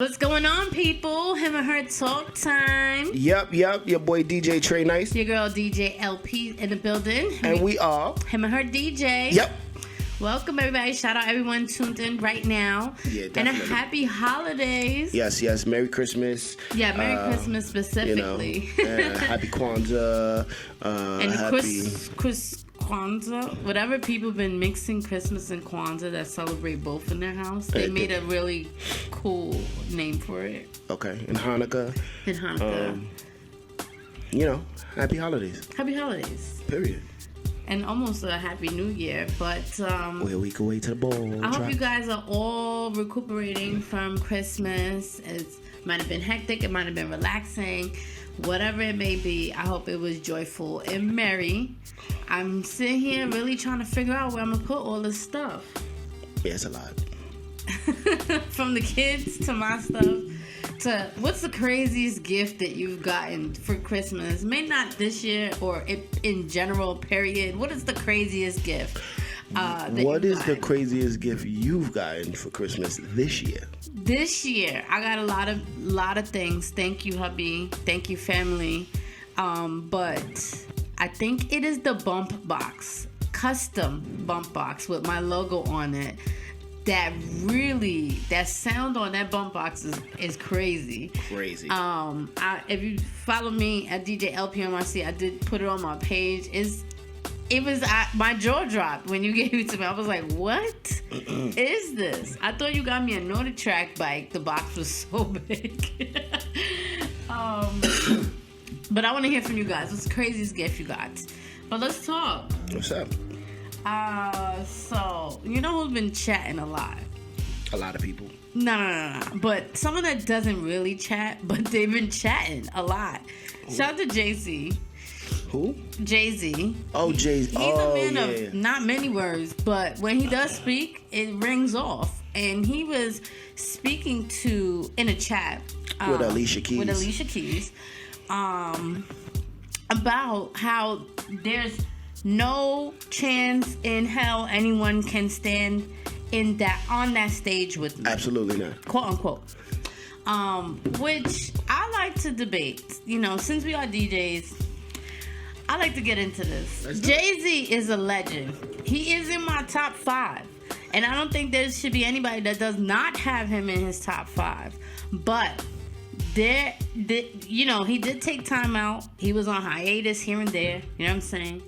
What's going on, people? Him and her talk time. Yep. Your boy DJ Trey Nice. Your girl DJ LP in the building. And we are Him and her DJ. Yep. Welcome, everybody. Shout out everyone tuned in right now. Yeah, definitely. And a happy holidays. Yes. Merry Christmas. Yeah, Merry Christmas specifically. Happy Kwanzaa. And happy Kwanzaa, whatever people been mixing Christmas and Kwanzaa that celebrate both in their house, they made a really cool name for it. Okay, and Hanukkah. Happy holidays. Happy holidays. Period. And almost a happy new year, but we're a week away to the ball. I hope you guys are all recuperating from Christmas. It might have been hectic, it might have been relaxing, whatever it may be. I hope it was joyful and merry. I'm sitting here really trying to figure out where I'm gonna put all this stuff. Yeah, it's a lot. From the kids to my stuff to what's the craziest gift that you've gotten for Christmas? Maybe not this year or in general, period. What is the craziest gift? What is the craziest gift you've gotten for Christmas this year? This year, I got a lot of things. Thank you, hubby. Thank you, family. But I think it is the bump box, custom bump box with my logo on it. That sound on that bump box is crazy. Crazy. If you follow me at DJ LPMRC, I did put it on my page. My jaw dropped when you gave it to me. I was like, what is this? I thought you got me a Naughty Track bike. The box was so big. But I want to hear from you guys. What's the craziest gift you got? But let's talk. What's up? So, you know who's been chatting a lot? A lot of people. No. But someone that doesn't really chat, but they've been chatting a lot. Who? Shout out to Jay-Z. Who? Jay-Z. Oh, Jay-Z. He's a man of not many words, but when he does speak, it rings off. And he was speaking in a chat. With Alicia Keys. About how there's no chance in hell anyone can stand on that stage with me. Absolutely not. Quote unquote. Which I like to debate. Since we are DJs, I like to get into this. Jay-Z is a legend. He is in my top 5. And I don't think there should be anybody that does not have him in his top 5. But he did take time out. He was on hiatus here and there. You know what I'm saying?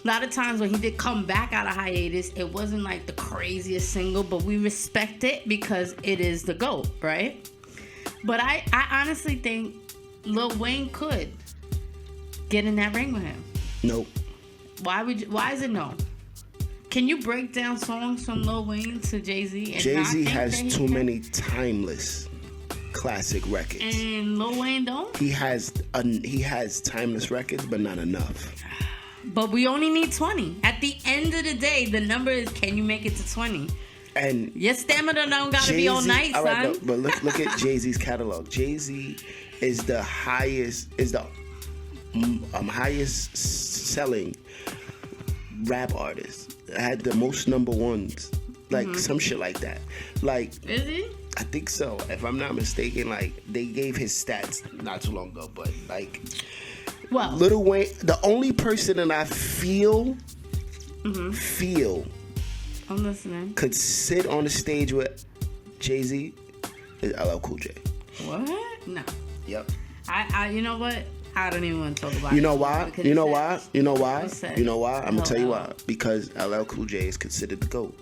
A lot of times when he did come back out of hiatus, it wasn't like the craziest single, but we respect it because it is the GOAT, right? But I honestly think Lil Wayne could get in that ring with him. Nope. Why is it no? Can you break down songs from Lil Wayne to Jay-Z? Jay-Z has too many timeless classic records. And Lil Wayne don't? He has timeless records, but not enough. But we only need 20. At the end of the day, the number is, can you make it to 20? And your stamina don't gotta be all night, son. Right, but look at Jay-Z's catalog. Jay-Z is the highest selling rap artist. Had the most number ones. Some shit like that. Is he? I think so. If I'm not mistaken, they gave his stats not too long ago, but well, Lil Wayne, the only person that I feel I'm listening, could sit on the stage with Jay-Z is LL Cool J. What? No. Yep. I you know what? I don't even want to talk about it. You know why? You know why? I'm gonna tell you why. Because LL Cool J is considered the GOAT.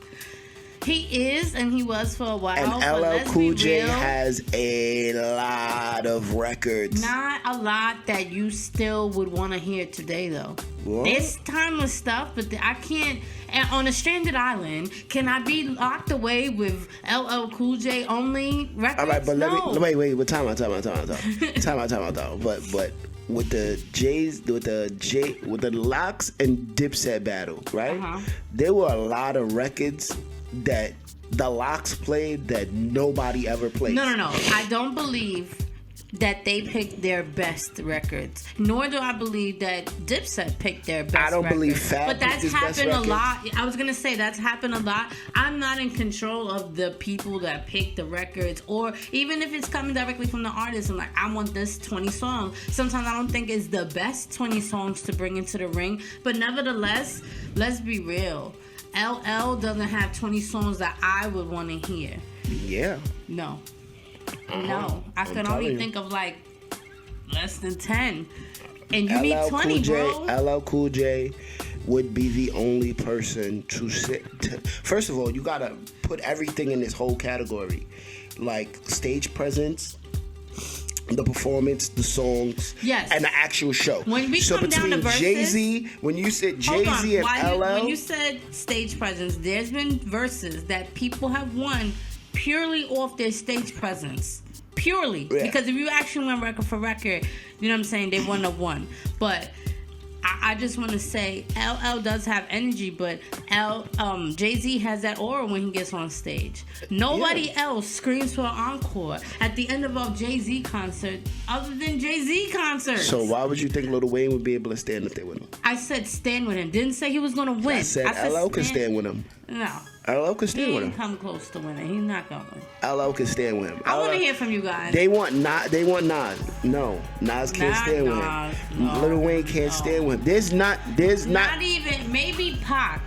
He is, and he was for a while. And LL Cool J has a lot of records. Not a lot that you still would want to hear today, though. What? There's timeless stuff, but I can't. And on a stranded island, can I be locked away with LL Cool J only records? All right, but no. let me wait. Time out. Time out. But with the Locks and Dipset battle, right? There were a lot of records that the Locks played that nobody ever played. No. I don't believe that they picked their best records. Nor do I believe that Dipset picked their best records. I don't believe Fab But picked that's his best happened a records. lot. I was going to say that's happened a lot. I'm not in control of the people that pick the records, or even if it's coming directly from the artist. I'm like, I want this 20 songs. Sometimes I don't think it's the best 20 songs to bring into the ring. But nevertheless, let's be real. LL doesn't have 20 songs that I would want to hear. Yeah. No. No. I can only think of like less than 10. And you need 20, bro. LL Cool J would be the only person to sit. First of all, you gotta put everything in this whole category. Like stage presence, the performance, the songs, yes, and the actual show. When we come down to Verzuz, Jay-Z, when you said Jay-Z and LL, when you said stage presence, there's been Verzuz that people have won purely off their stage presence. Purely. Yeah. Because if you actually went record for record, you know what I'm saying, they wouldn't have won. But I just want to say LL does have energy, but Jay-Z has that aura when he gets on stage. Nobody else screams for an encore at the end of a Jay-Z concert other than Jay-Z concerts. So why would you think Lil Wayne would be able to stand up there with him? I said stand with him. Didn't say he was going to win. I said LL could stand with him. No. LL could stand with him. He didn't come close to winning. He's not going to win. LL could stand with him. I want to hear from you guys. They want Nas. No. Nas can't stand with him. No, Lil Wayne can't stand with him. There's not even, maybe Pac,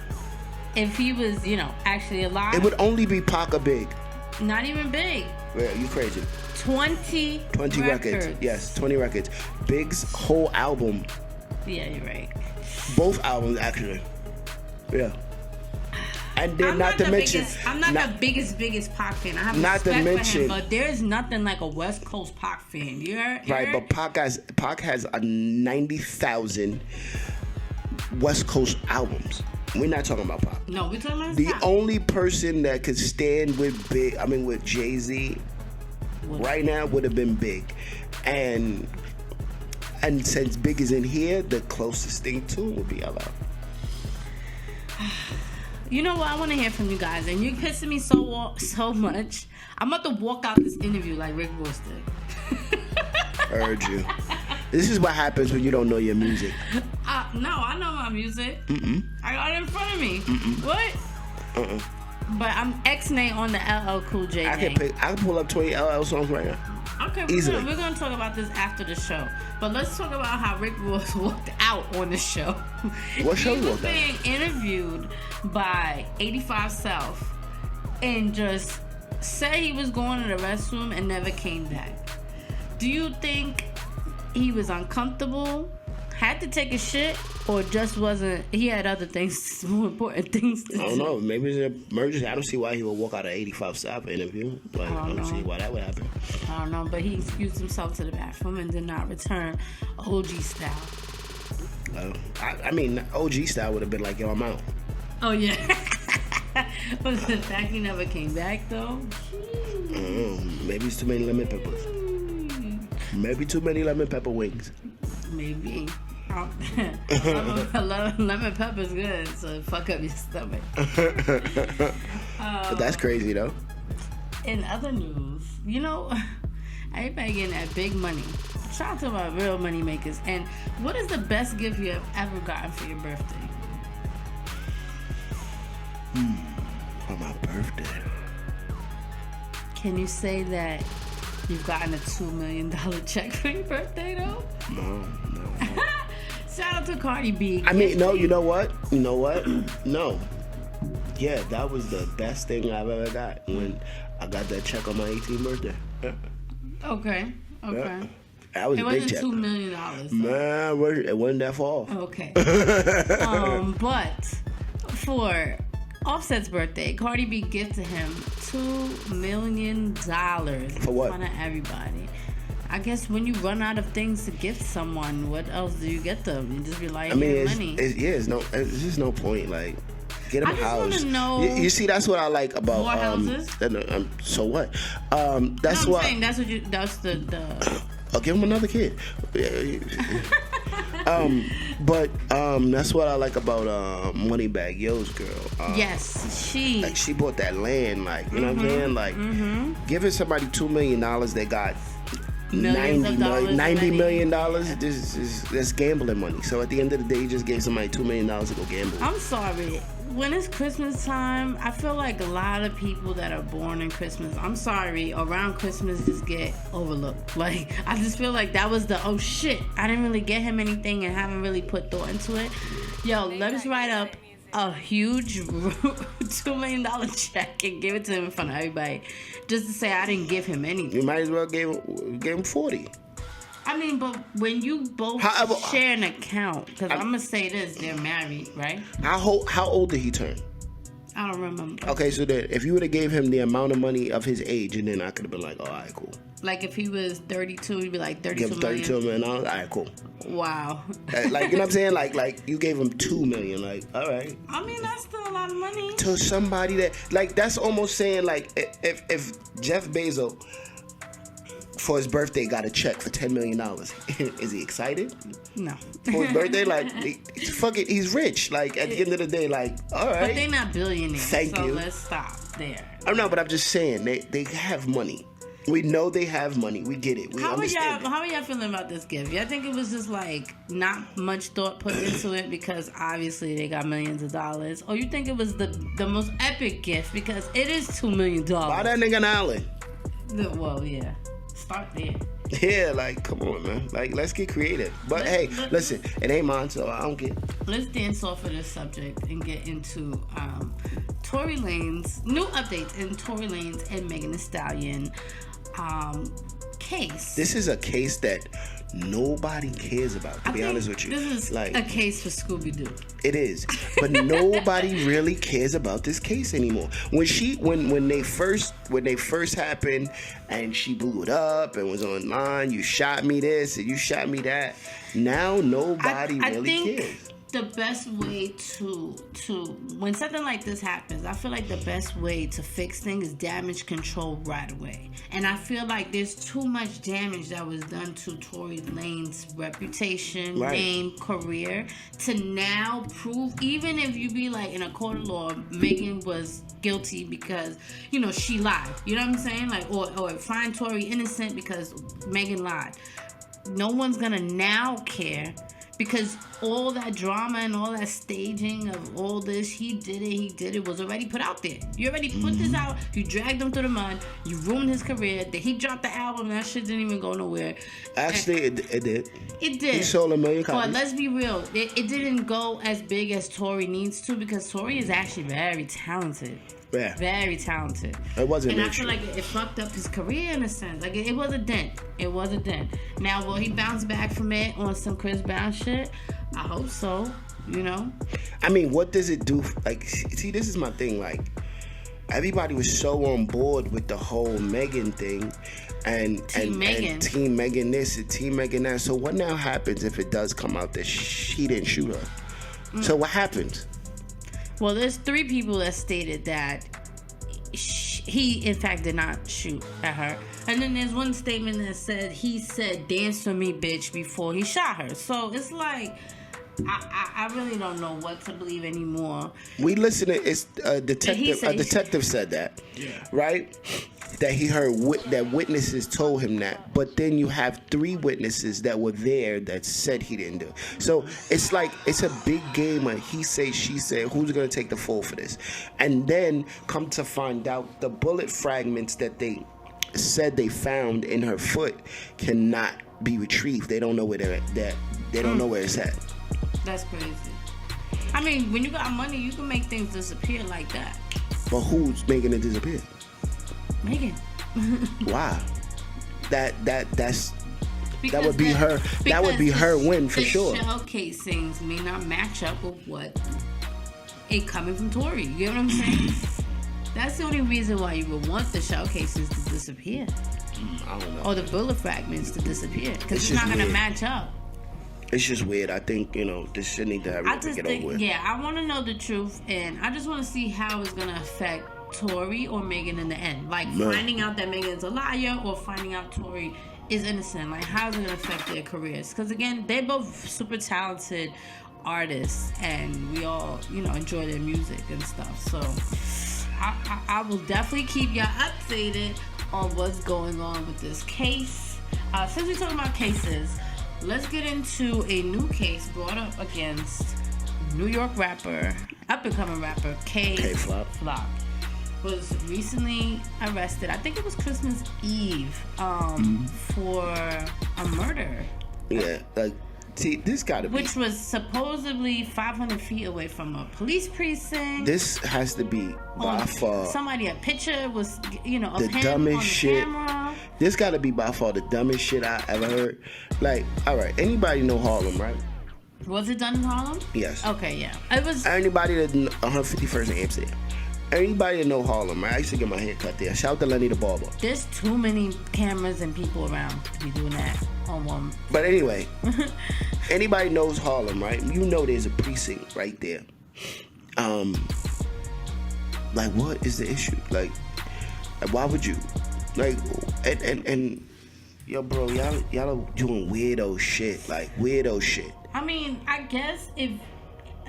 if he was, actually alive. It would only be Pac or Big. Not even Big. Yeah, you crazy. 20 records. Yes, 20 records. Big's whole album. Yeah, you're right. Both albums, actually. Yeah. And then I'm not the biggest Pac fan. I have respect for him, but there's nothing like a West Coast Pac fan. You heard? Right, but Pac has a 90,000 West Coast albums. We're not talking about Pac. No, we're talking about the Pac. only person that could stand with with Jay-Z right now would have been Big, and since Big is in here, the closest thing to him would be LL. You know what? I want to hear from you guys, and you're pissing me so much. I'm about to walk out this interview like Rick Ross did. Heard you. This is what happens when you don't know your music. No, I know my music. I got it in front of me. What? But I'm X-nay on the LL Cool J. I can pull up 20 LL songs right now. Okay, we're gonna talk about this after the show. But let's talk about how Rick Ross walked out on the show. What show he was walked out? being interviewed by 85 South and just said he was going to the restroom and never came back. Do you think he was uncomfortable, had to take a shit, or just wasn't? He had other things, more important things to do. I don't know. Maybe it's an emergency. I don't see why he would walk out of 85 South interview. Like, I don't see why that would happen. I don't know, but he excused himself to the bathroom and did not return OG style. I mean, OG style would have been like, yo, I'm out. Oh, yeah. But the fact he never came back, though? Maybe it's too many lemon peppers. Maybe too many lemon pepper wings. Maybe. Lemon pepper's good, so fuck up your stomach. But that's crazy, though. In other news, everybody getting that big money. Shout out to my real money makers. And what is the best gift you have ever gotten for your birthday? For my birthday. Can you say that you've gotten a $2 million check for your birthday, though? No. Shout out to Cardi B. I mean, no, you know what? No. Yeah, that was the best thing I've ever got when I got that check on my 18th birthday. Yeah. Okay. Yeah. That was a big check. It wasn't $2 million. Man, it wasn't that far. Okay. But for Offset's birthday, Cardi B gifted him $2 million. For what? In front of everybody. I guess when you run out of things to gift someone, what else do you get them? You just rely on your money. It's just no point. Like, get them a house. I just want to know. You see, that's what I like about more houses. So what? That's what I'm saying. That's the. I'll give him another kid. But that's what I like about Moneybagg Yo's girl. Yes, she bought that land, like, you know what I'm saying, like giving somebody $2 million that got millions of dollars. $90 million. That's gambling money. So at the end of the day, you just gave somebody $2 million to go gamble. I'm sorry. When it's Christmas time, I feel like a lot of people that are born in Christmas, I'm sorry, around Christmas just get overlooked. Like, I just feel like that was oh shit, I didn't really get him anything and haven't really put thought into it. Yo, let's write up a huge $2 million check and give it to him in front of everybody just to say I didn't give him anything. You might as well give him 40. I mean, but when you both share an account, because I'm going to say this, they're married, right? How old did he turn? I don't remember. Okay, so then if you would have gave him the amount of money of his age, and then I could have been like, all right, cool. Like if he was 32, you'd be like 32 give million. 32 million. All right, cool. Wow. Like, you know what I'm saying? Like you gave him 2 million. Like, all right. I mean, that's still a lot of money. To somebody that, like, that's almost saying, like, if Jeff Bezos, for his birthday, got a check for $10 million. Is he excited? No. For his birthday, like, fuck it, he's rich. Like, at the end of the day, like, all right. But they're not billionaires. Thank you. So let's stop there. I don't know, but I'm just saying, they have money. We know they have money. We get it. We understand. How are y'all feeling about this gift? I think it was just like not much thought put into it because obviously they got millions of dollars. Or you think it was the most epic gift because it is $2 million. Buy that nigga an island. Well, yeah. Start there. Yeah, like, come on, man. Like, let's get creative. But hey, listen, it ain't mine, so I don't care. Let's dance off of this subject and get into Tory Lanez, new updates in Tory Lanez and Megan Thee Stallion case. This is a case that nobody cares about, to be honest with you. This is like, a case for Scooby-Doo. It is. But nobody really cares about this case anymore. When they first happened and she blew it up and was online, you shot me this and you shot me that. Now nobody really cares. The best way to when something like this happens, I feel like the best way to fix things is damage control right away. And I feel like there's too much damage that was done to Tory Lanez's reputation, name, career, to now prove, even if you be like in a court of law, Megan was guilty because, you know, she lied. You know what I'm saying? Like, or find Tory innocent because Megan lied. No one's gonna now care. Because all that drama and all that staging of all this, he did it, was already put out there. You already put this out. You dragged him through the mud. You ruined his career. He dropped the album. That shit didn't even go nowhere. Actually, it did. It did. He sold 1 million copies. But let's be real. It didn't go as big as Tory needs to because Tory is actually very talented. Yeah. Very talented. It wasn't. And I feel like it fucked up his career in a sense. Like it was a dent. It was a dent. Now, will he bounce back from it on some Chris Brown shit? I hope so. You know. I mean, what does it do? Like, see, this is my thing. Like, everybody was so on board with the whole Megan thing, and Team Megan this and Team Megan that. So what now happens if it does come out that she didn't shoot her? So what happens? Well, there's 3 people that stated that he, in fact, did not shoot at her. And then there's one statement that said he said, "Dance for me, bitch," before he shot her. So it's like, I really don't know what to believe anymore. We listen to it's a detective said that, right? That he heard that witnesses told him that, but then you have 3 witnesses that were there that said he didn't do it. So it's like it's a big game of he say, she say. Who's gonna take the fall for this? And then come to find out, the bullet fragments that they said they found in her foot cannot be retrieved. They don't know where they're at. They don't know where it's at. That's crazy. I mean, when you got money, you can make things disappear like that. But who's making it disappear? Megan. Why? That would be her. That would be her win for sure. The shell casings may not match up with what it coming from Tory. You get what I'm saying? That's the only reason why you would want the shell casings to disappear. I don't know. Or the bullet fragments to disappear because it's not going to match up. It's just weird. I think, this should need to have to get over with. Yeah, I want to know the truth, and I just want to see how it's going to affect Tory or Megan in the end. Like, finding out that Megan's a liar or finding out Tory is innocent. Like, how is it going to affect their careers? Because, again, they're both super talented artists, and we all, enjoy their music and stuff. So, I will definitely keep y'all updated on what's going on with this case. Since we're talking about cases, let's get into a new case brought up against New York rapper, up-and-coming rapper, K-Flop. Was recently arrested. I think it was Christmas Eve for a murder. Yeah, like, see, this gotta be... Which was supposedly 500 feet away from a police precinct. This has to be by far... Somebody, a picture was, you know, the dumbest shit. Camera. This gotta be by far the dumbest shit I ever heard. Like, alright, anybody know Harlem, right? Was it done in Harlem? Yes. Okay, yeah. It was... Anybody that 151st in Amsterdam. Anybody that know Harlem, right? I used to get my hair cut there. Shout out to Lenny the Barber. There's too many cameras and people around to be doing that on one. But anyway, anybody knows Harlem, right? You know there's a precinct right there. Like, what is the issue? Like why would you? Like, and yo, bro, y'all are doing weirdo shit. Like, weirdo shit. I mean, I guess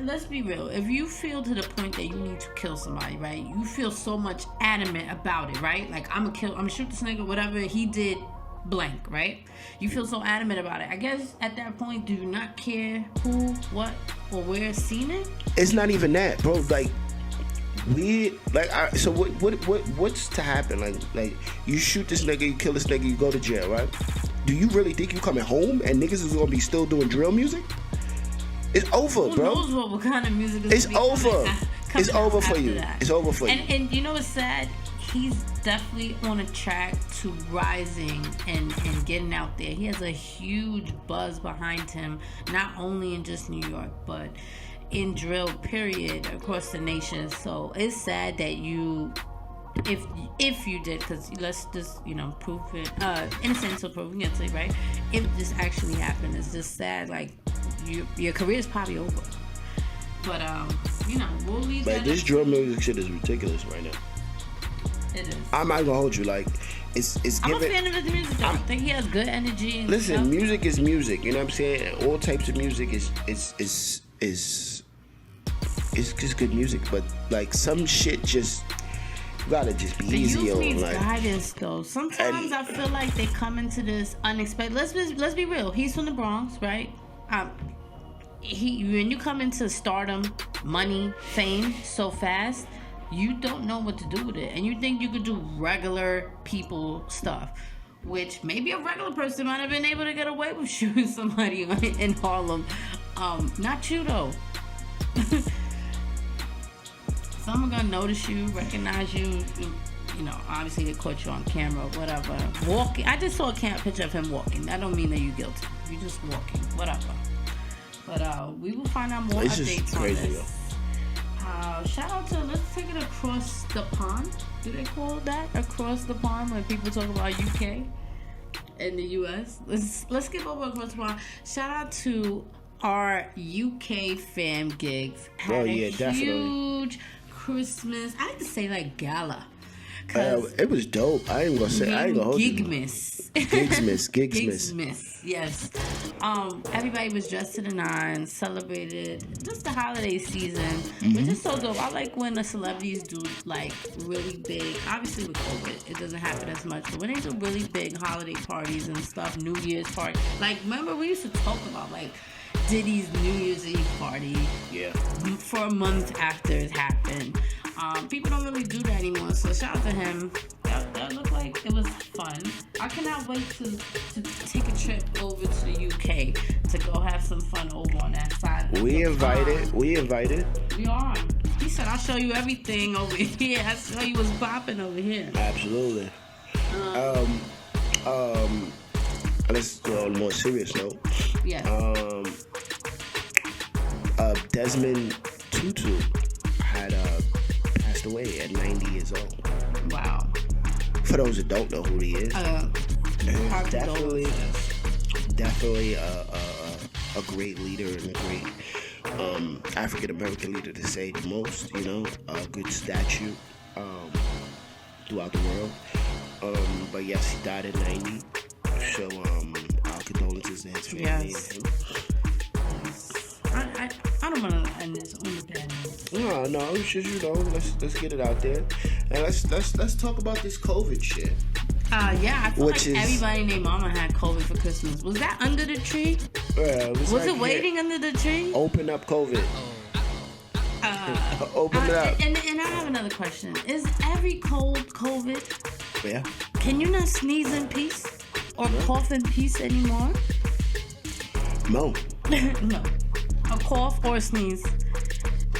let's be real. If you feel to the point that you need to kill somebody, right? You feel so much adamant about it, right? Like, I'm gonna shoot this nigga, whatever he did, blank, right? You feel so adamant about it. I guess at that point, do you not care who, what, or where seen it? It's not even that, bro. Like, weird. Like, so what's to happen? Like you shoot this nigga, you kill this nigga, you go to jail, right? Do you really think you coming home and niggas is gonna be still doing drill music? It's over, bro. Who knows what kind of music is It's over. It's over for you. It's over for you. And you know what's sad? He's definitely on a track to rising and getting out there. He has a huge buzz behind him, not only in just New York, but in drill, period, across the nation. So it's sad that you, if you did, because let's just, you know, prove it, innocent until proven guilty, right? If this actually happened, it's just sad. Like, your career is probably over. But you know, we'll leave that. But this drill music shit is ridiculous right now. It is. I'm not gonna hold you. Like, it's I'm a fan of his music. I think he has good energy. And listen, stuff. Music is music. You know what I'm saying? All types of music is just good music. But like, some shit just gotta just be easy. The youth needs like, guidance, though. Sometimes I feel like they come into this unexpected. Let's be real. He's from the Bronx, right? When you come into stardom, money, fame so fast, you don't know what to do with it, and you think you could do regular people stuff, which maybe a regular person might have been able to get away with shooting somebody in Harlem. Not you though. Someone gonna notice you, recognize you. You know, obviously they caught you on camera, whatever. Walking. I just saw a picture of him walking. That don't mean that you're guilty. You're just walking, whatever. But we will find out more updates on this. Shout out to, let's take it across the pond. Do they call that across the pond when people talk about UK and the US? Let's skip over across the pond. Shout out to our UK fam Giggs. Had a huge Christmas, I have to say, like, gala. It was dope. I ain't gonna say. I ain't gonna hold you. Giggsmas. Yes. Everybody was dressed to the nines, celebrated just the holiday season, which is so dope. I like when the celebrities do like really big. Obviously with COVID, it doesn't happen as much, but when they do really big holiday parties and stuff, New Year's party. Like, remember we used to talk about like Diddy's New Year's Eve party. Yeah. For a month after it happened. People don't really do that anymore, so shout out to him. That looked like it was fun. I cannot wait to take a trip over to the UK to go have some fun over on that side. We invited. We are. He said, I'll show you everything over here. I'll show you what's popping over here. Absolutely. Let's go on a more serious note. Yes. Desmond Tutu had passed away at 90 years old. Wow. For those that don't know who he is, definitely a great leader and a great African American leader, to say the most. You know, a good statue throughout the world. But yes, he died at 90. So our condolences to his family and him. I don't want to end this on the bad note. No, it's just, you know, let's get it out there, and let's talk about this COVID shit. Yeah, I feel Which like is- everybody and their mama had COVID for Christmas. Was that under the tree? Was Was like, it waiting under the tree? Open up COVID. Open it up. And I have another question. Is every cold COVID? Yeah. Can you not sneeze in peace? Or cough in peace anymore? No. No. A cough or a sneeze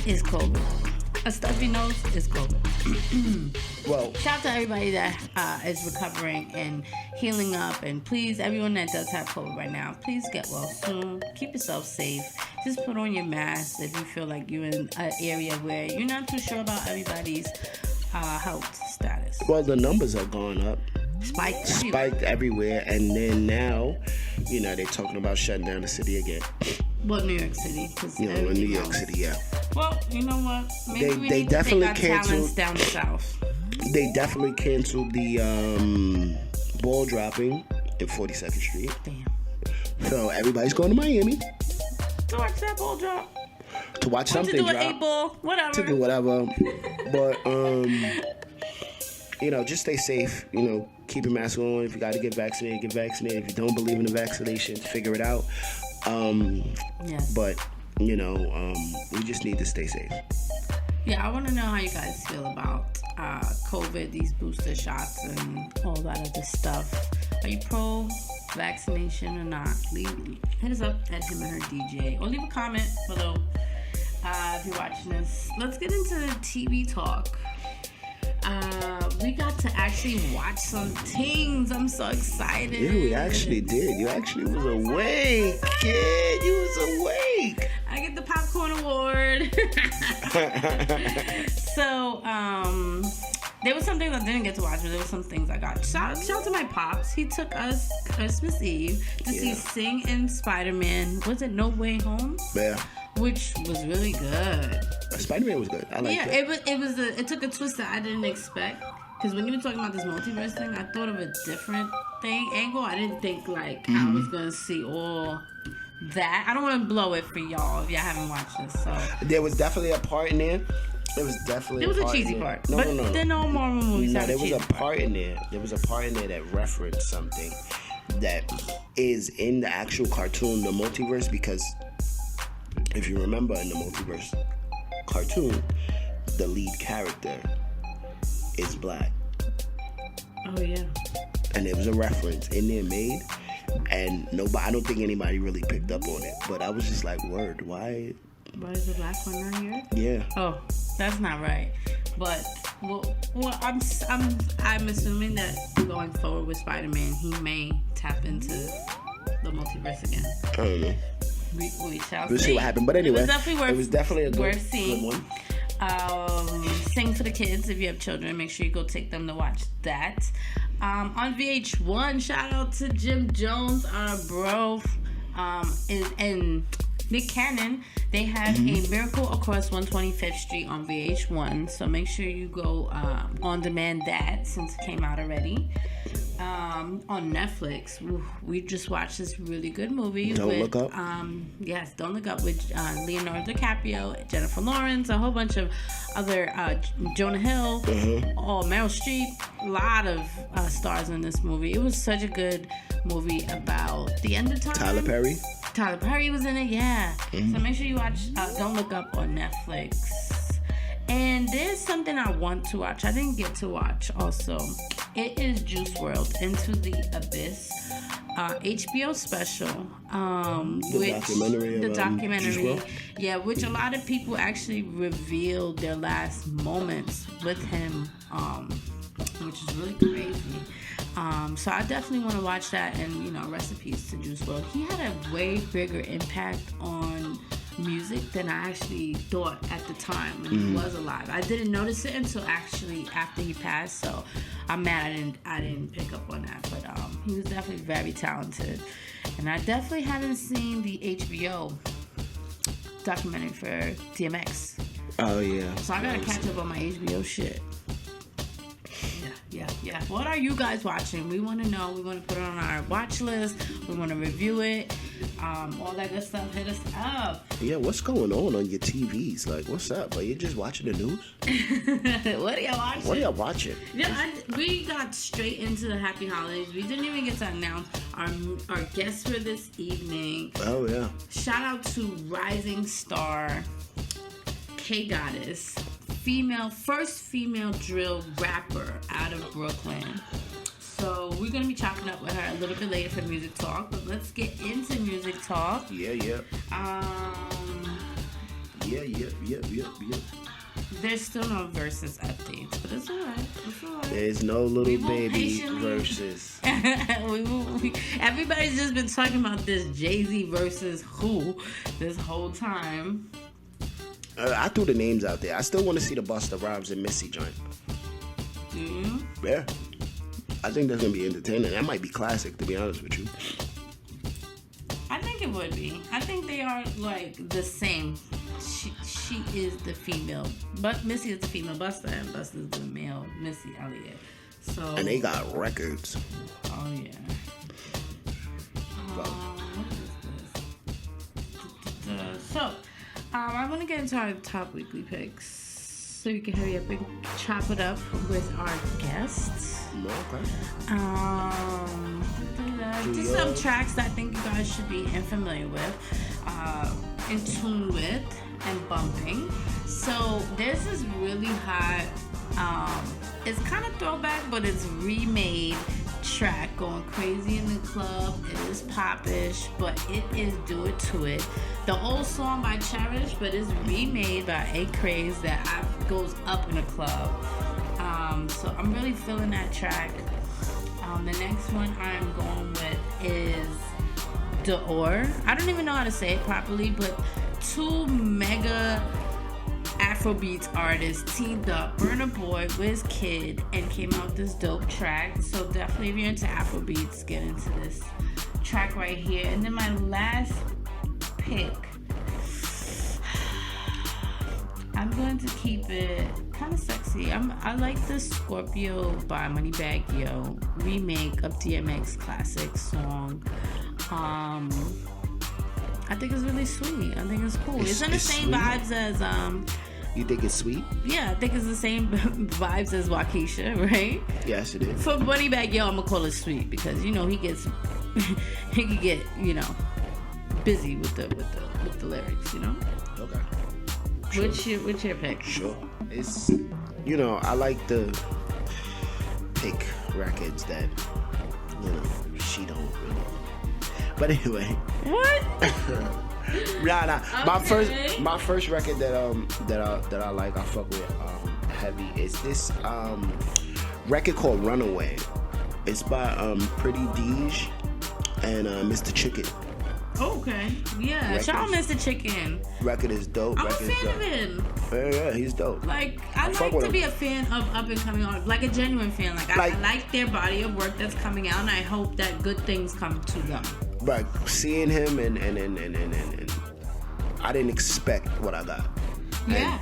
is COVID. A stuffy nose is COVID. Well, Shout out to everybody that is recovering and healing up. And please, everyone that does have COVID right now, please get well soon. Keep yourself safe. Just put on your mask if you feel like you're in an area where you're not too sure about everybody's health status. well, the numbers are going up. Spiked. Everywhere. And then now, they're talking about shutting down the city again. Well, New York City. In New York City, yeah. Well, you know what? Maybe we They need definitely to take our talents canceled- down the south. They definitely canceled the ball dropping in 42nd Street. Damn. So everybody's going to Miami To watch that ball drop. to watch To something do an drop. 8-ball. Whatever. To do whatever. But, just stay safe. Keep your mask on. If you got to get vaccinated, get vaccinated. If you don't believe in the vaccination, figure it out. Yes. But, we just need to stay safe. Yeah, I want to know how you guys feel about COVID, these booster shots, and all that other stuff. Are you pro-vaccination or not? Hit us up at him and her DJ, or leave a comment below if you're watching this. Let's get into TV talk. We got to actually watch some things. I'm so excited. Yeah, we actually did. You actually was awake, kid. You was awake. I get the popcorn award. So, there was some things I didn't get to watch, but there was some things I got. Shout out to my pops. He took us Christmas Eve to see Sing and Spider-Man. Was it No Way Home? Yeah. Which was really good. Spider-Man was good. I liked it. It took a twist that I didn't expect. Because when you were talking about this multiverse thing, I thought of a different angle. I didn't think I was gonna see all that. I don't want to blow it for y'all if y'all haven't watched this. So There was definitely a part in there. There was definitely. There was a part cheesy in there. part. No, but no. then all Marvel movies No, have there a was cheesy a part in there. There was a part in there that referenced something that is in the actual cartoon, the multiverse, because if you remember in the multiverse cartoon, the lead character is black. Oh yeah. And there was a reference in there made, and I don't think anybody really picked up on it. But I was just like, word, why? Why is the black one not here? Yeah. Oh, that's not right. But I'm assuming that going forward with Spider-Man, he may tap into the multiverse again. I don't know. We shall We'll see what happens. But anyway, it was definitely a worth good seeing. one. Sing for the kids. If you have children, make sure you go take them to watch that. On VH1, shout out to Jim Jones, our bro, and Nick Cannon. They have a Miracle Across 125th Street on VH1. So make sure you go on demand that since it came out already. On Netflix, we just watched this really good movie. Don't Look Up. Yes, Don't Look Up with Leonardo DiCaprio, Jennifer Lawrence, a whole bunch of other Jonah Hill, Meryl Streep, a lot of stars in this movie. It was such a good movie about the end of time. Tyler Perry was in it, yeah. So make sure you watch Don't Look Up on Netflix. And there's something I want to watch. I didn't get to watch also. It is Juice WRLD, Into the Abyss. HBO special. The documentary. Yeah, which a lot of people actually revealed their last moments with him, which is really crazy. So I definitely want to watch that, and recipes to Juice WRLD. He had a way bigger impact on music than I actually thought at the time when he was alive. I didn't notice it until actually after he passed, so I'm mad I didn't pick up on that. But he was definitely very talented, and I definitely haven't seen the HBO documentary for DMX. Oh yeah. So I gotta catch up on my HBO shit. Yeah. Yeah. What are you guys watching? We want to know. We want to put it on our watch list. We want to review it. All that good stuff. Hit us up. Yeah, what's going on your TVs? Like, what's up? Are you just watching the news? What are y'all watching? What are y'all watching? Yeah, we got straight into the happy holidays. We didn't even get to announce our guests for this evening. Oh, yeah. Shout out to rising star K-Goddess, first female drill rapper out of Brooklyn. So we're going to be chopping up with her a little bit later for Music Talk, but let's get into Music Talk. Yeah. Yeah. There's still no Verzuz updates, but it's alright. There's no little baby Verzuz. Everybody's just been talking about this Jay-Z versus who this whole time. I threw the names out there. I still want to see the Busta Rhymes and Missy joint. Do you? Yeah. I think that's going to be entertaining. That might be classic, to be honest with you. I think it would be. I think they are, like, the same. She is the female. But Missy is the female Busta, and Busta is the male Missy Elliott. So. And they got records. Oh, yeah. What is this? So, I want to get into our top weekly picks so you can hurry up and chop it up with our guests. Okay. Just some tracks that I think you guys should be familiar with, in tune with, and bumping. So there's this really hot, it's kind of throwback, but it's remade track going crazy in the club. It is popish, but it is Do It To It. The old song by Cherish, but it's remade by A Craze that goes up in a club. So I'm really feeling that track. The next one I'm going with is Dior. I don't even know how to say it properly, but two mega Afrobeats artists teamed up, Burna Boy, Wizkid, and came out with this dope track. So definitely, if you're into Afrobeats, get into this track right here. And then my last pick, I'm going to keep it kind of sexy. I like the Scorpio by Moneybagg Yo remake of DMX classic song. I think it's really sweet. I think it's cool. It's in the same sweet. vibes as You think it's sweet? Yeah, I think it's the same vibes as Waukesha, right? Yes, it is. For Moneybagg Yo, I'm gonna call it sweet because he gets he can get busy with the lyrics, Okay. Sure. What's your pick? Sure. It's I like to pick records that she don't really. But anyway. What? Nah. Okay. My first record that I like, I fuck with heavy is this record called Runaway. It's by Pretty Deej and Mr. Chicken. Okay. Yeah. Shout out Mr. Chicken. Record is dope. I'm a fan of him. Yeah, he's dope. Like, I like to be a fan of up and coming artists, like a genuine fan. Like, I like their body of work that's coming out, and I hope that good things come to them. But seeing him and I didn't expect what I got. Yeah.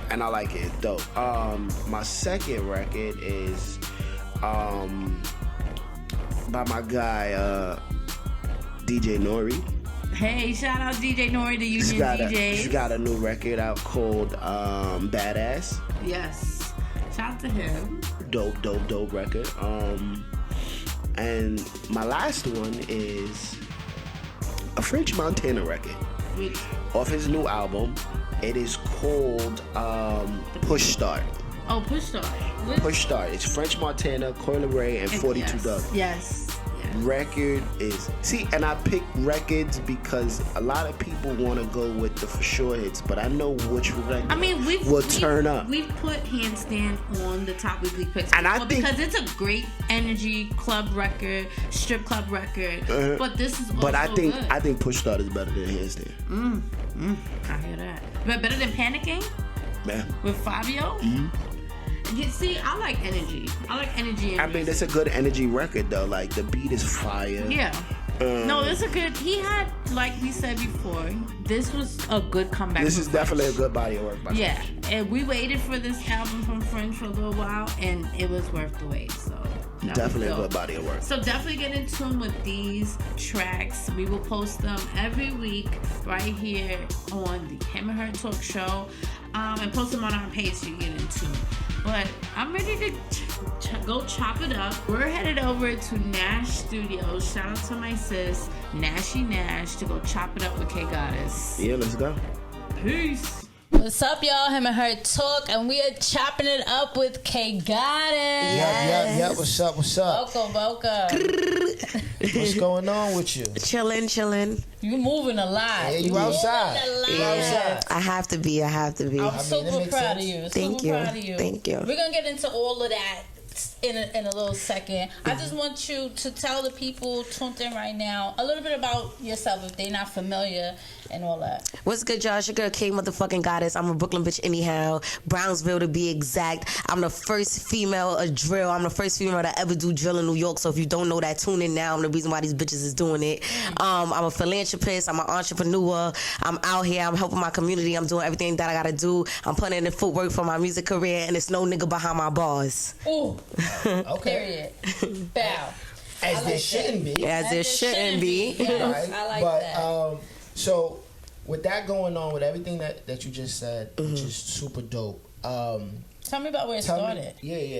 And I like it. Dope. My second record is by my guy DJ Nori. Hey, shout out DJ Nori, the Union DJ. He's got a new record out called Badass. Yes. Shout out to him. Dope record. And my last one is a French Montana record. Off his new album. It is called Push Start. Oh, Push Start. Push Start. It's French Montana, Coi Leray, and 42 Doug. Yes. Record is and I pick records because a lot of people want to go with the for sure hits, but I know which record will turn up. We've put Handstand on the top weekly picks because it's a great energy club record, strip club record. But this is also But I think good. Push Start is better than Handstand. I hear that. But better than Panicking? Man. With Fabio? You see, I like energy. I mean, it's a good energy record though. Like the beat is fire. Yeah. No, this is a good. He had, like we said before, this was a good comeback. This is definitely a good body of work. Yeah, and we waited for this album from French for a little while, and it was worth the wait. So definitely a good body of work. So definitely get in tune with these tracks. We will post them every week right here on the Him and Her Talk Show, and post them on our page so you get in tune. But I'm ready to go chop it up. We're headed over to Nash Studios. Shout out to my sis, Nashy Nash, to go chop it up with K Goddess. Yeah, let's go. Peace. What's up, y'all? Him and Her Talk, and we are chopping it up with K Goddess. Yep. What's up? Welcome. What's going on with you? Chilling. You moving a lot. Yeah, you outside. I have to be. I'm super proud of you. Thank you. We're gonna get into all of that in a little second. I just want you to tell the people tuned in right now a little bit about yourself if they're not familiar and all that. What's good, y'all? It's your girl K motherfucking Goddess. I'm a Brooklyn bitch anyhow. Brownsville to be exact. I'm the first female of drill. I'm the first female to ever do drill in New York. So if you don't know that, tune in now. I'm the reason why these bitches is doing it. I'm a philanthropist. I'm an entrepreneur. I'm out here. I'm helping my community. I'm doing everything that I gotta do. I'm putting in the footwork for my music career, and there's no nigga behind my bars. Ooh. Okay. Period. Bow. As there shouldn't be. As there shouldn't be. Yes, I like that. So, with that going on, with everything that you just said, which is super dope. Tell me about where it started.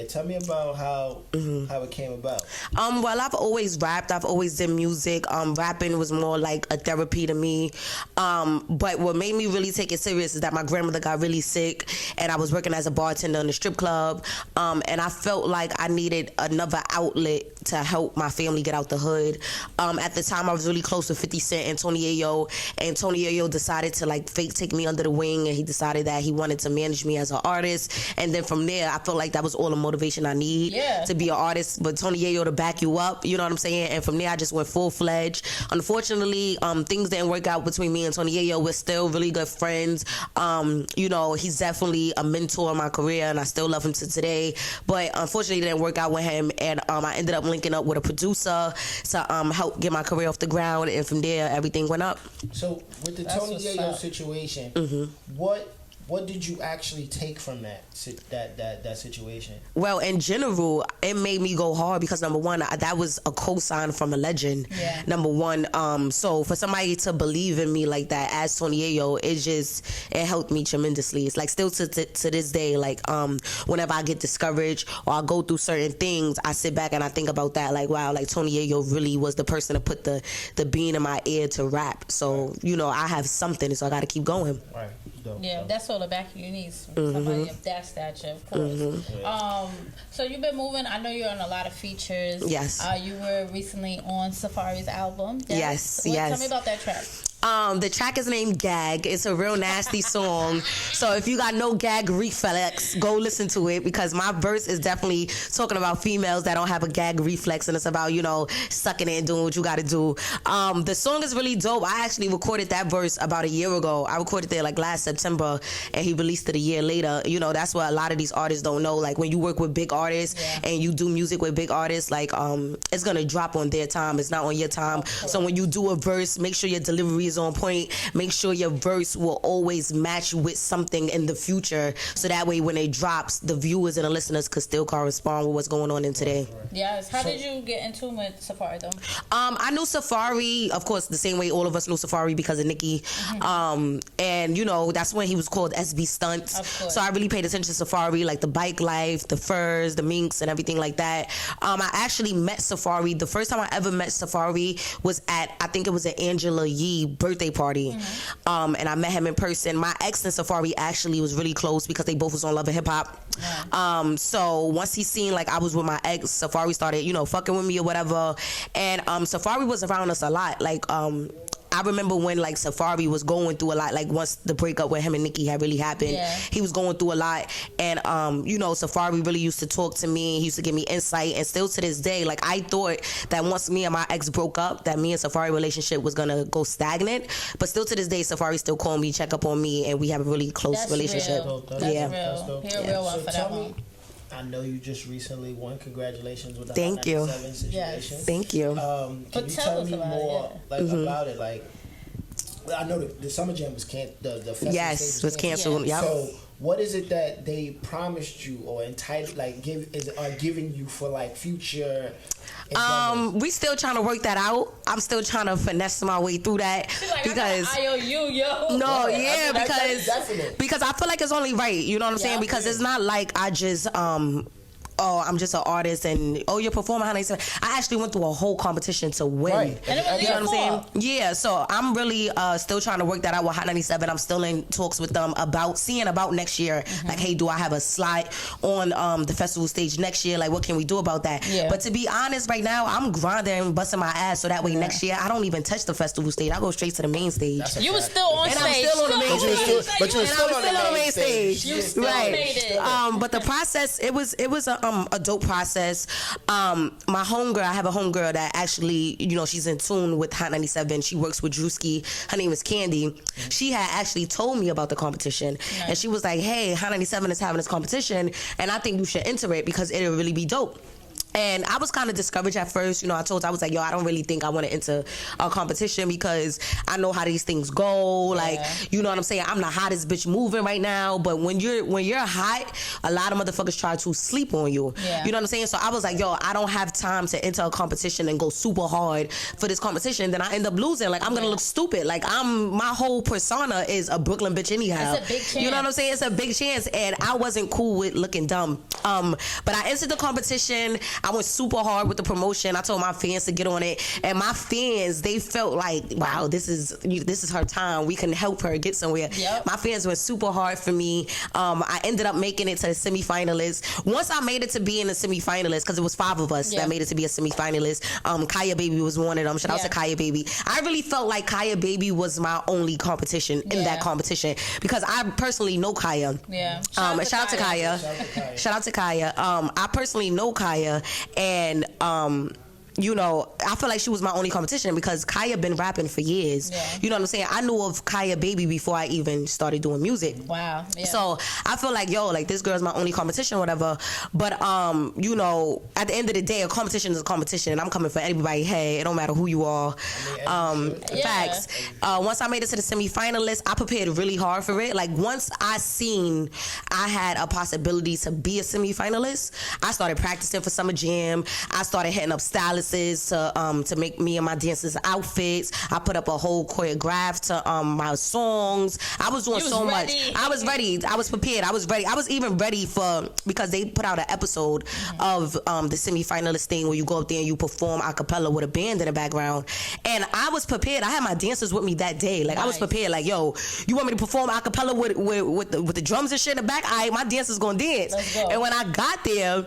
Tell me about how it came about. Well, I've always rapped. I've always done music. Rapping was more like a therapy to me. But what made me really take it serious is that my grandmother got really sick, and I was working as a bartender in a strip club. And I felt like I needed another outlet to help my family get out the hood. At the time, I was really close with 50 Cent and Tony Yayo, and Tony Yayo decided to like fake take me under the wing, and he decided that he wanted to manage me as an artist. And then from there, I felt like that was all the motivation I need to be an artist. But Tony Yayo to back you up, you know what I'm saying? And from there, I just went full-fledged. Unfortunately, things didn't work out between me and Tony Yayo. We're still really good friends. You know, he's definitely a mentor in my career, and I still love him to today. But unfortunately, it didn't work out with him, and I ended up linking up with a producer to help get my career off the ground. And from there, everything went up. So with the Tony Yayo situation, what did you actually take from that situation? Well, in general, it made me go hard because number one, that was a cosign from a legend. Yeah. Number one, so for somebody to believe in me like that as Tony Yayo, it helped me tremendously. It's like still to this day, like whenever I get discouraged or I go through certain things, I sit back and I think about that. Like wow, like Tony Yayo really was the person to put the bean in my ear to rap. So you know, I have something, so I got to keep going. Right. That's all the backing you need. Somebody of that stature, of course. So you've been moving. I know you're on a lot of features. Yes. You were recently on Safaree's album. Yes. Tell me about that track. The track is named Gag. It's a real nasty song. So if you got no gag reflex, go listen to it because my verse is definitely talking about females that don't have a gag reflex, and it's about, you know, sucking it and doing what you got to do. The song is really dope. I actually recorded that verse about a year ago. I recorded it like last September, and he released it a year later. You know, that's what a lot of these artists don't know. Like when you work with big artists and you do music with big artists, like it's gonna drop on their time. It's not on your time. So when you do a verse, make sure your delivery is on point. Make sure your verse will always match with something in the future, so that way when it drops, the viewers and the listeners could still correspond with what's going on in today. Yes. How did you get into with Safaree though? I knew Safaree, of course, the same way all of us knew Safaree because of Nicki. And you know, that's when he was called SB Stunts. So I really paid attention to Safaree, like the bike life, the furs, the minks, and everything like that. I actually met Safaree. The first time I ever met Safaree was at, I think it was an Angela Yee birthday party. And I met him in person. My ex and Safaree actually was really close because they both was on Love and Hip Hop. So once he seen like I was with my ex, Safaree started, you know, fucking with me or whatever. And Safaree was around us a lot. Like I remember when like Safaree was going through a lot, like once the breakup with him and Nicki had really happened, he was going through a lot. And you know, Safaree really used to talk to me. He used to give me insight, and still to this day, like I thought that once me and my ex broke up, that me and Safaree relationship was gonna go stagnant. But still to this day, Safaree still call me, check up on me, and we have a really close relationship. Real. That's real. He a real one for that one. I know you just recently won. Congratulations with the Thank Hot you. 97 situation. Yes. Thank you. Can you tell me more about it? Like, I know the Summer Jam was the festival Yes, was canceled. Yep. So, what is it that they promised you or entitled, like, are giving you for like future? We still trying to work that out. I'm still trying to finesse my way through that because I got IOU, yo. no, Right. yeah, That's because I feel like it's only right. You know what I'm saying? Because it's not like I just I'm just an artist and you're performing. I actually went through a whole competition to win. Right. And it was You know what I'm saying? fault. Yeah, so I'm really still trying to work that out with Hot 97. I'm still in talks with them about next year. Like, hey, do I have a slot on the festival stage next year? Like, what can we do about that? Yeah. But to be honest, right now, I'm grinding, busting my ass, so that way next year I don't even touch the festival stage. I go straight to the main stage. You were still on And stage. I'm still on the main stage. But you were still on the main stage. You still made it. But the process, it was a dope process. My homegirl, I have a homegirl that actually, she's in tune with Hot 97. She works with Drewski. Her name is Candy. She had actually told me about the competition, and she was like, "Hey, Hot 97 is having this competition, and I think you should enter it because it'll really be dope." And I was kind of discouraged at first. I was like, yo, I don't really think I want to enter a competition because I know how these things go. Like, you know what I'm saying? I'm the hottest bitch moving right now. But when you're hot, a lot of motherfuckers try to sleep on you. Yeah. You know what I'm saying? So I was like, yo, I don't have time to enter a competition and go super hard for this competition. Then I end up losing. Like, I'm going to look stupid. Like, my whole persona is a Brooklyn bitch anyhow. It's a big chance. You know what I'm saying? It's a big chance. And I wasn't cool with looking dumb. But I entered the competition. I went super hard with the promotion. I told my fans to get on it, and my fans, they felt like, wow, this is her time. We can help her get somewhere. Yep. My fans went super hard for me. I ended up making it to the semifinalists. Once I made it to being a semifinalist, because it was 5 of us that made it to be a semifinalist. Kaya Baby was one of them. Shout out to Kaya Baby. I really felt like Kaya Baby was my only competition in that competition because I personally know Kaya. Yeah. Shout out to Kaya. Shout out to Kaya. I personally know Kaya, and I feel like she was my only competition because Kaya been rapping for years. Yeah. You know what I'm saying? I knew of Kaya Baby before I even started doing music. Wow. Yeah. So I feel like, this girl's my only competition or whatever. But, at the end of the day, a competition is a competition, and I'm coming for everybody. Hey, it don't matter who you are. Facts. Once I made it to the semifinalists, I prepared really hard for it. Like, once I seen I had a possibility to be a semifinalist, I started practicing for Summer Jam. I started hitting up stylists to make me and my dancers outfits. I put up a whole choreograph to my songs. I was doing so much. I was ready. I was prepared. I was ready. I was even ready because they put out an episode of the semifinalist thing where you go up there and you perform a cappella with a band in the background. And I was prepared. I had my dancers with me that day. Like, I was prepared. Like, yo, you want me to perform a cappella with the drums and shit in the back? All right, my dancers gonna dance. Let's go. And when I got there,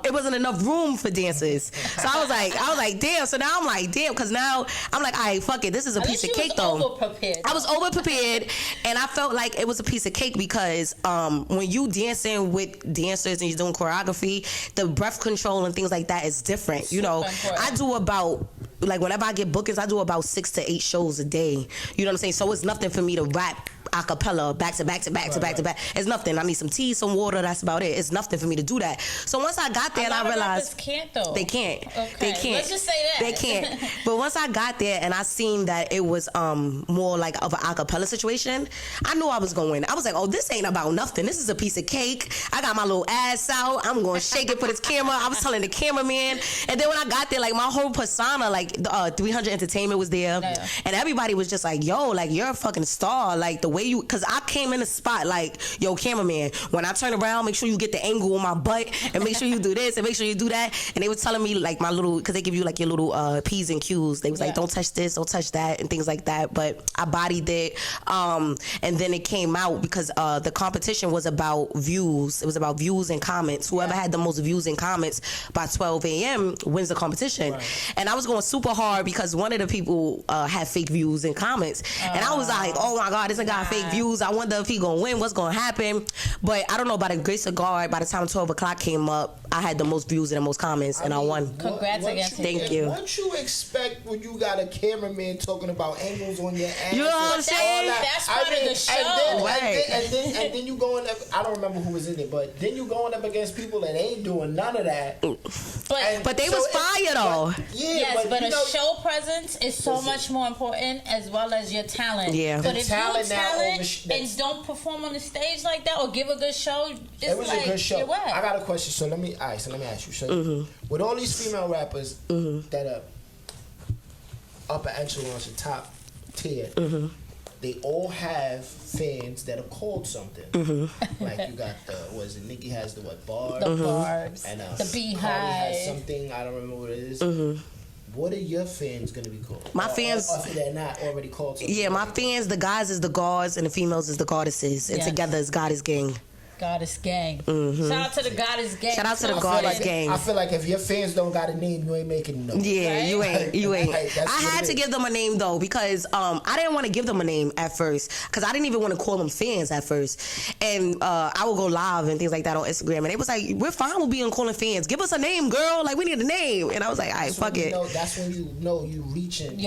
it wasn't enough room for dancers. So I was like, damn. So now I'm like, damn, because now I'm like, all right, fuck it. This is a piece of cake, though. I was over prepared, and I felt like it was a piece of cake because when you dancing with dancers and you're doing choreography, the breath control and things like that is different. I do about, like, whenever I get bookings, I do about 6 to 8 shows a day. You know what I'm saying? So it's nothing for me to rap a cappella back to back to back to back to back. It's nothing. I need some tea, some water. That's about it. It's nothing for me to do that. So once I got there and I realized can't though. They can't. Okay. They can't. Let's just say that they can't. But once I got there and I seen that it was more like of an a cappella situation, I knew I was going to win. I was like, oh, this ain't about nothing. This is a piece of cake. I got my little ass out. I'm going to shake it for this camera. I was telling the cameraman. And then when I got there, like, my whole persona, like 300 Entertainment was there, and everybody was just like, yo, like, you're a fucking star. Like, the way you, because I came in the spot like, yo, cameraman, when I turn around, make sure you get the angle on my butt, and make sure you do this, and make sure you do that. And they were telling me, like, my little, because they give you like your little P's and Q's. They was like, don't touch this, don't touch that, and things like that. But I bodied it, and then it came out because the competition was about views. It was about views and comments. Whoever had the most views and comments by 12 a.m. wins the competition. And I was going super hard because one of the people had fake views and comments, and I was like, oh my god, this nigga got fake views. I wonder if he gonna win, what's gonna happen. But I don't know, by the grace of God, by the time 12 o'clock came up, I had the most views and the most comments, and I won. Congrats again. Thank you. What you expect when you got a cameraman talking about angles on your ass? You know what I'm saying? That's part of the show. And then you going up, I don't remember who was in it, but then you going up against people that ain't doing none of that. But they was fire though. Yes, but a show presence is so much more important as well as your talent. Yeah. But if talent you're talent and don't perform on the stage like that or give a good show, it was a good show. You're whack. I got a question. So let me ask you. So with all these female rappers that are upper echelons and top tier, they all have fans that are called something. Like you got Nicki has the barbs? The barbs. And the beehive. Cardi has something, I don't remember what it is. What are your fans gonna be called? My fans, or they're not already called something. Yeah, my fans, the guys is the gods and the females is the goddesses. And together is Goddess Gang. Goddess Gang. Shout out to the Goddess Gang. Shout out to the Goddess Gang. I feel like if your fans don't got a name, you ain't making no. Yeah, right? you ain't. I had to give them a name though because I didn't want to give them a name at first because I didn't even want to call them fans at first. And I would go live and things like that on Instagram, and they was like, "We're fine with being calling fans. Give us a name, girl. Like we need a name." And I was like, "All right, fuck it." That's when you know you reaching.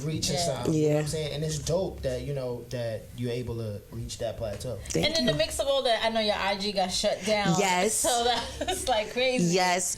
Reaching something. You know what I'm saying? And it's dope that that you're able to reach that plateau. And in the mix of all that, I know your IG got shut down. Yes. So that's like crazy. Yes.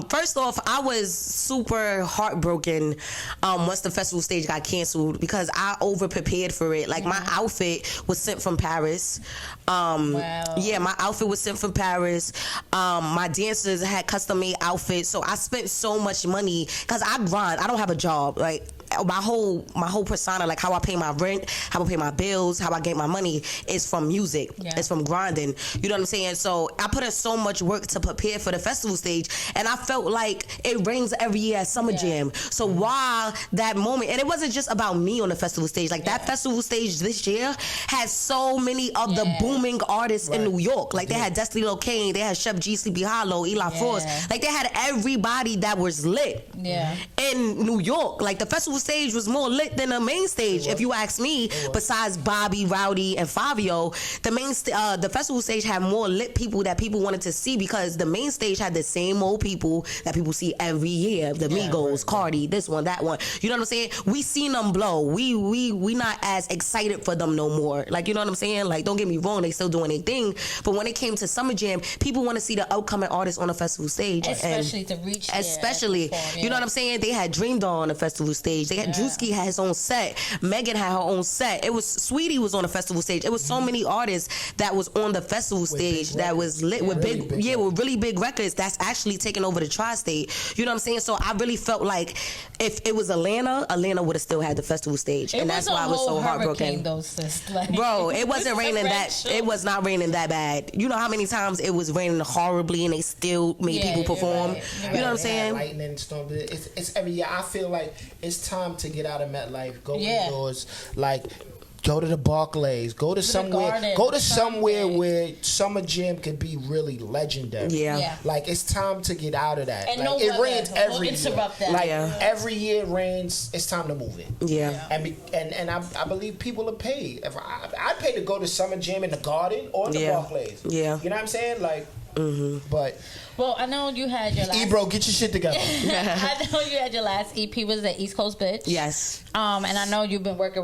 First off, I was super heartbroken once the festival stage got canceled because I over prepared for it. Like my outfit was sent from Paris. Wow. Yeah, my outfit was sent from Paris. My dancers had custom made outfits. So I spent so much money because I grind. I don't have a job. Like my whole persona, like how I pay my rent, how I pay my bills, how I get my money is from music. It's from grinding. You know what I'm saying? So I put in so much work to prepare for the festival stage, and I felt like it rains every year at Summer Jam. So while that moment, and it wasn't just about me on the festival stage, like that festival stage this year had so many of the booming artists in New York. Like they had Destiny Locane, they had Chef G, Sleepy Hollow, Eli Frost. Like they had everybody that was lit in New York. Like the festival stage was more lit than the main stage, if you ask me. Besides Bobby, Rowdy, and Fabio, the festival stage had more lit people that people wanted to see because the main stage had the same old people that people see every year. The Migos, Cardi, this one, that one. You know what I'm saying? We seen them blow. We not as excited for them no more. Like, you know what I'm saying? Like, don't get me wrong, they still doing their thing. But when it came to Summer Jam, people want to see the upcoming artists on the festival stage. Especially to reach there. Especially. You know what I'm saying? They had Dream Doll on the festival stage. They had Drewski had his own set. Megan had her own set. It was Sweetie was on the festival stage. It was so many artists that was on the festival stage that was lit with with really big records that's actually taking over the tri-state. You know what I'm saying? So I really felt like if it was Atlanta would have still had the festival stage. And that's why I was so heartbroken. Bro, it wasn't raining that it was not raining that bad. You know how many times it was raining horribly and they still made people perform? You know what I'm saying? Lightning storm. It's every year. I feel like it's time to get out of MetLife, go indoors, like go to the Barclays, go to somewhere where Summer Jam could be really legendary. Like it's time to get out of that. And like, it rains every year. That. Like every year it rains. It's time to move it. And I believe people are paid. If I'd pay to go to Summer Jam in the Garden or the Barclays. You know what I'm saying? Like. But I know you had your last Ebro, get your shit together. I know you had your last EP was the East Coast Bitch. Yes. And I know you've been working.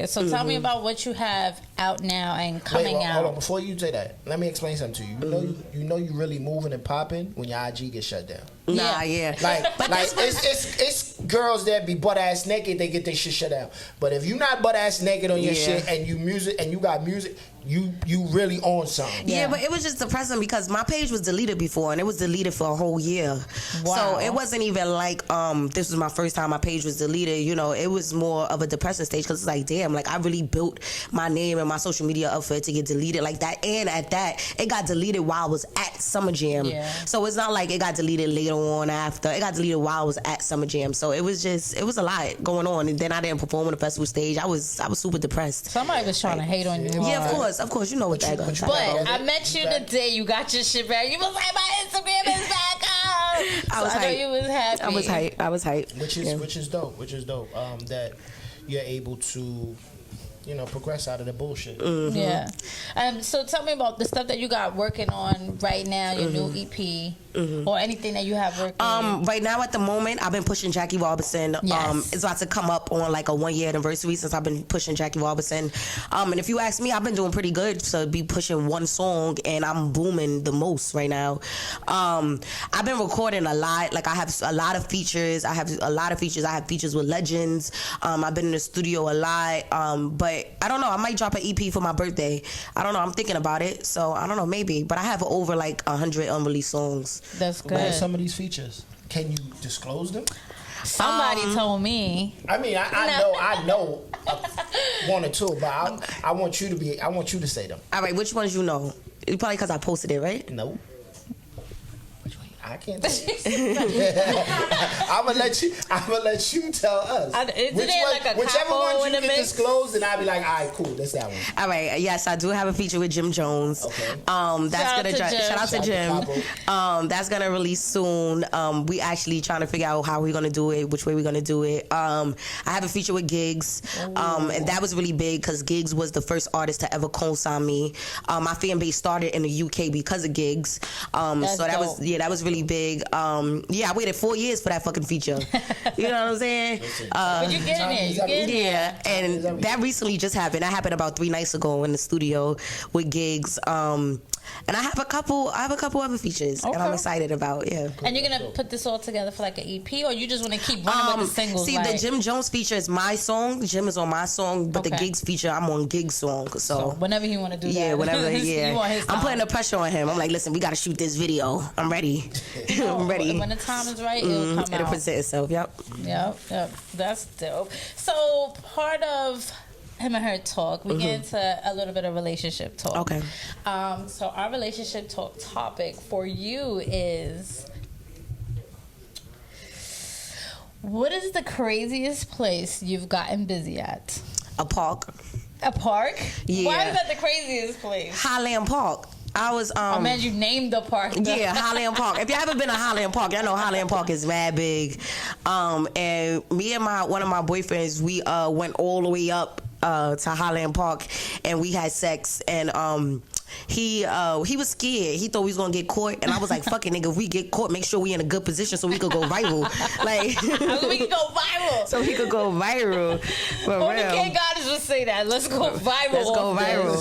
So tell me about what you have out now and coming out. Hold on, before you say that, let me explain something to you. You know you really moving and popping when your IG gets shut down. Like it's girls that be butt ass naked, they get their shit shut down. But if you not butt ass naked on your shit and you got music, you really on something. Yeah, but it was just depressing because my page was deleted before and it was deleted for a whole year. Wow. So it wasn't even like this was my first time my page was deleted. You know, it was more of a depressing stage because it's like, damn, like I really built my name and my social media up for it to get deleted like that. And at that, it got deleted while I was at Summer Jam. So it's not like it got deleted later on after. It got deleted while I was at Summer Jam. So it was a lot going on. And then I didn't perform on the festival stage. I was super depressed. Somebody was trying to hate on you. Yeah, of course, you know what that goes. But I met you the day you got your shit back. You was like, my Instagram is back up. I know you was happy. I was hyped. Which is dope. That you're able to progress out of the bullshit. Mm-hmm. Yeah. So tell me about the stuff that you got working on right now, your new EP, or anything that you have working. Right now at the moment, I've been pushing Jackie Robinson. Yes. It's about to come up on like a 1-year anniversary since I've been pushing Jackie Robinson. And if you ask me, I've been doing pretty good to be pushing one song, and I'm booming the most right now. I've been recording a lot. Like I have a lot of features. I have features with legends. I've been in the studio a lot. But I don't know. I might drop an EP for my birthday. I don't know. I'm thinking about it. So I don't know. Maybe. But I have over like 100 unreleased songs. That's good. What are some of these features? Can you disclose them? Somebody told me. I mean, I know one or two, but I want you to say them. All right. Which ones you know? It's probably because I posted it, right? No. I can't tell you. I'm gonna let you tell us. Whichever one you can disclose, and I'll be like, all right, cool, that's that one. All right, yes, I do have a feature with Jim Jones. Okay. Shout out to Jim. That's gonna release soon. We actually trying to figure out how we're gonna do it, which way we're gonna do it. I have a feature with Giggs, and that was really big because Giggs was the first artist to ever co-sign me. My fan base started in the UK because of Giggs. So that was really big. I waited 4 years for that fucking feature. You know what I'm saying? But you get in there. Yeah, and that recently just happened. That happened about 3 nights ago in the studio with Giggs. And I have a couple other features and I'm excited about. Yeah. And you're gonna put this all together for like an EP, or you just want to keep running with the singles? See, the Jim Jones feature is my song. Jim is on my song, but the Giggs feature, I'm on Giggs' song. So whenever he want to do that, yeah, whenever, yeah. You want his time. I'm putting the pressure on him. I'm like, listen, we got to shoot this video. I'm ready. I'm ready. When the time is right, it'll come It'll out. present itself. Yep. That's dope. So part of him and her talk, we get into a little bit of relationship talk. Okay. So our relationship talk topic for you is, what is the craziest place you've gotten busy at? A park. A park? Yeah. Why is that the craziest place? Highland Park. I was oh man, you named the park. Yeah, Highland Park. If you haven't been to Highland Park, y'all know Highland Park is mad big. And me and one of my boyfriends, we went all the way up to Highland Park, and we had sex, and he was scared. He thought we was gonna get caught, and I was like, "Fuck it, nigga. If we get caught, make sure we in a good position so we could go viral." Like, we could go viral. So he could go viral. For Only real. K God is just say that. Let's go viral. Let's go viral.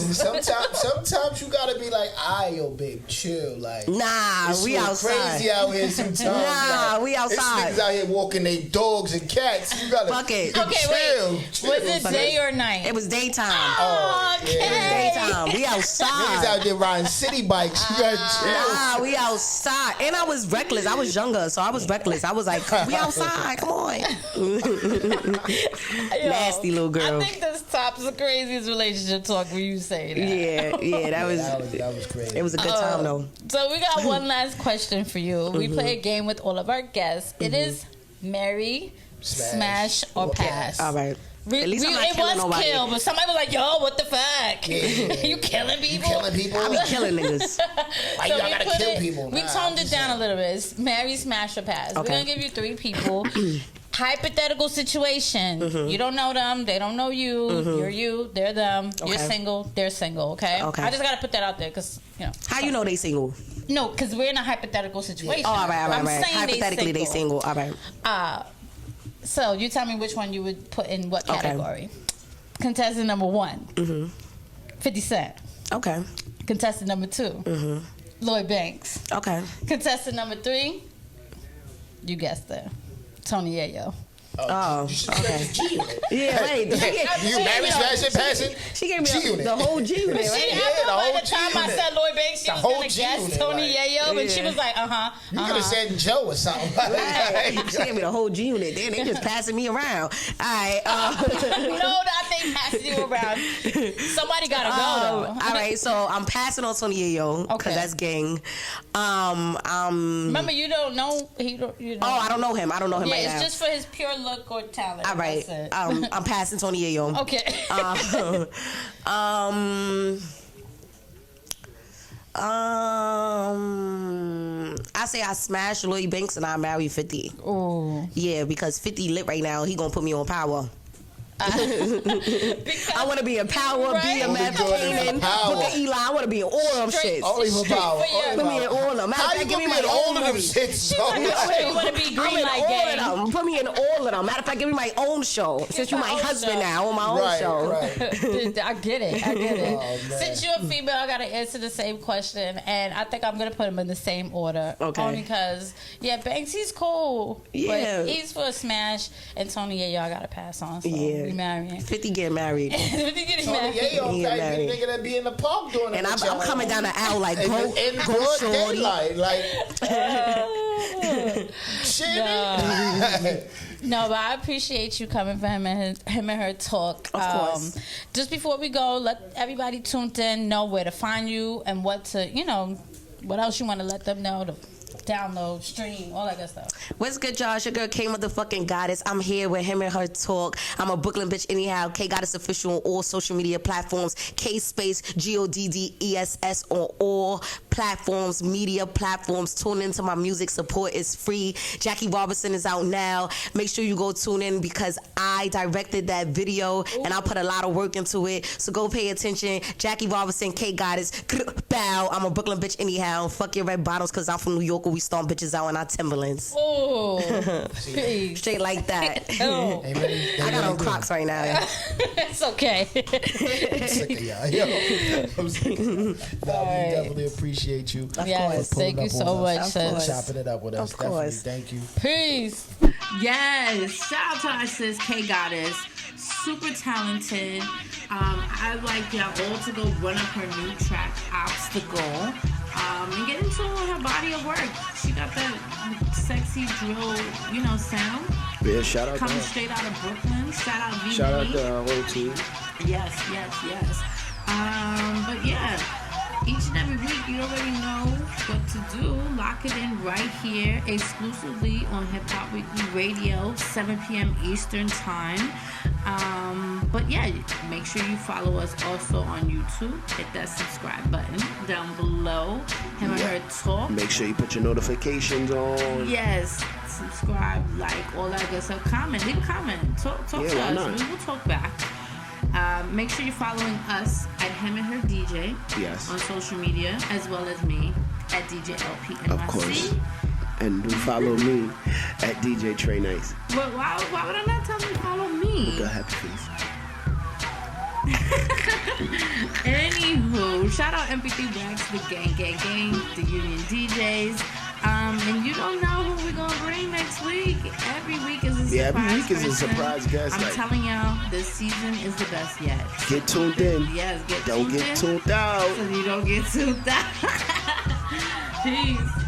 Sometimes you gotta be like, yo, babe, chill. Like, nah, we outside. Crazy out here sometimes. Nah, we outside. This niggas out here walking their dogs and cats. You gotta fuck it. Okay, chill. Was it day or night? It was daytime. Oh, okay. It was daytime. We outside. Niggas out there riding city bikes. You gotta chill. Nah, we outside. And I was reckless. I was younger, so I was reckless. I was like, we outside. Come on. Nasty little girl. I think this tops the craziest relationship talk where you say that. Yeah, that was crazy. It was a good time, though. So we got one last question for you. We play a game with all of our guests. It is marry, smash or pass. All right. At least I'm not it killing was nobody. kill, but somebody was like, "Yo, what the fuck? Yeah. You killing people? Killing people? I be killing niggas. Why y'all gotta kill people? We toned it down a little bit. It's marry, smash, or pass. Okay. We're gonna give you 3 people. Hypothetical situation. You don't know them. They don't know you. You're you. They're them. Okay. You're single. They're single. Okay. Okay. I just gotta put that out there because you know. How you know they single? No, because we're in a hypothetical situation. Oh, all right. I'm saying Hypothetically, they single. All right. So you tell me which one you would put in what category. Contestant number 1, 50 Cent. Okay. Contestant number 2, Lloyd Banks. Okay. Contestant number 3, you guessed it, Tony Yayo. Oh, okay. Yeah, wait. You married, smashing, passing? She gave me the whole G unit, right? By the time I said Lloyd Banks, she was going to guess G-Unit, Tony Yayo, and she was like, You could have said Joe or something. She gave me the whole G unit. Then they just passing me around. All right. No, that thing passing you around. Somebody got to go, though. All right, so I'm passing on Tony Yayo because that's gang. Remember, you don't know. Oh, I don't know him. I don't know him right now. Yeah, it's just for his pure look or talent. All right. I'm passing Tony Yayo. Okay. I say I smash Lloyd Banks and I marry 50. Oh. Yeah, because 50 lit right now. He gonna put me on power. I want to be in Power, Right? BMF, Kanan, Power. Booker Eli. I want to be in all them Straight- shits. Only for Straight power. for you. Put me in all of them. Matter of How fact, you give me gonna be my in all own of them movie. shits? You want to be I'm green in like all gang. of them. Put me in all of them. Matter of fact, give me my own show. Since you my my own husband show. now, on my own Right, show. right. I get it. I get it. Oh, man. Since you're a female, I gotta answer the same question, and I think I'm gonna put them in the same order. Okay. Only because, Banks, he's cool. Yeah. But he's for a smash, and Tony, y'all gotta pass on. So Yeah. we marrying. 50 get married. Getting Tony married. Yayo, He okay, married. the nigga that be in the park doing it. And with I'm y'all. coming down the aisle like, in, go, in go, broad shorty. daylight, like shit. No, but I appreciate you coming for him and her talk. Of course. Just before we go, let everybody tuned in know where to find you and what to, what else you want to let them know to download, stream, all that good stuff. What's good, y'all? It's your girl K motherfucking Goddess. I'm here with him and her talk. I'm a Brooklyn bitch anyhow. K Goddess official on all social media platforms. K space GODDESS on all platforms, media platforms. Tune into my music. Support is free. Jackie Robinson is out now. Make sure you go tune in because I directed that video and I put a lot of work into it. So go pay attention. Jackie Robinson, K Goddess. Bow. I'm a Brooklyn bitch anyhow. Fuck your red bottoms because I'm from New York. We stomp bitches out in our Timberlands. Oh, Straight like that. oh. I got on Crocs right now. It's okay. I'm sick of y'all. Yo, I'm sick of y'all. Nah, we definitely appreciate you. Yes, for pulling thank you up so on us, much, Of sis. course. chopping it up with us. Of Definitely, course. thank you. Peace. Yes, shout out to our sis K Goddess, super talented. I'd like y'all all to go run up her new track, Obstacle, and get into her body of work. She got that sexy drill, sound. Yeah, shout out to Coming her. straight out of Brooklyn. Shout out V. Shout out to our whole team. Yes. But yeah, each and every week you already know what to do. Lock it in right here, exclusively on Hip Hop Weekly Radio, 7 p.m. Eastern Time. But yeah, make sure you follow us also on YouTube. Hit that subscribe button down below. Him and her talk. Make sure you put your notifications on. Yes, subscribe, like, all that good stuff. Comment, leave a comment. Talk Yeah, to why us. not? We will talk back. Make sure you're following us at Him and Her DJ Yes. on social media, as well as me at DJ LP NYC. Of course. And do follow me at DJ Trey Nice. Well, why would I not tell them to follow me? The happy face. Anywho, shout out MP3 Wax, the gang, the Union DJs. And you don't know who we're gonna bring next week. Every week is a surprise. Yeah, every week is a person. surprise guest. I'm Like, telling y'all, this season is the best yet. get tuned in. Yes, Don't get tuned out. so you don't get tuned out. Peace.